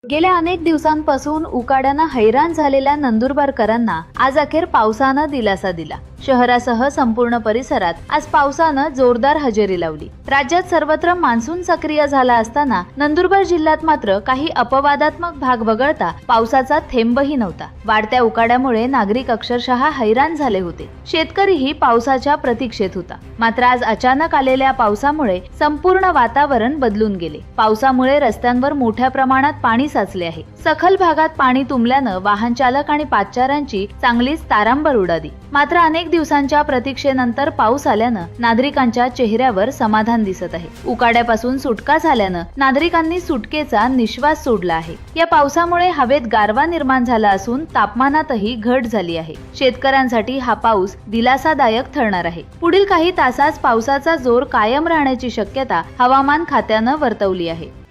गेल्या अनेक दिवसांपासून उकाड्यानं हैराण झालेल्या नंदुरबारकरांना आज अखेर पावसानं दिलासा दिला। शहरासह संपूर्ण परिसरात आज पावसानं जोरदार हजेरी लावली। राज्यात सर्वत्र मान्सून सक्रिय झाला असताना नंदुरबार जिल्ह्यात मात्र काही अपवादात्मक भाग वगळता पावसाचा थेंबही नव्हता। वाढत्या उकाड्यामुळे नागरिक अक्षरशः हैराण झाले होते। शेतकरीही पावसाच्या प्रतीक्षेत होता। मात्र आज अचानक आलेल्या पावसामुळे संपूर्ण वातावरण बदलून गेले। पावसामुळे रस्त्यांवर मोठ्या प्रमाणात पाणी साचले आहे। सखल भागात पाणी तुंबल्यानं वाहन चालक आणि पादचाऱ्यांची चांगलीच तारांबळ उडाली। मात्र अनेक दिवसांच्या प्रतीक्षेनंतर पाऊस आल्यानं नागरिकांच्या चेहऱ्यावर समाधान दिसत आहे। उकाड्यापासून सुटका झाल्यानं नागरिकांनी सुटकेचा निश्वास सोडला आहे। या पावसामुळे हवेत गारवा निर्माण झाला असून तापमानातही घट झाली आहे। शेतकऱ्यांसाठी हा पाऊस दिलासादायक ठरणार आहे। पुढील काही तासात पावसाचा जोर कायम राहण्याची शक्यता हवामान खात्यानं वर्तवली आहे।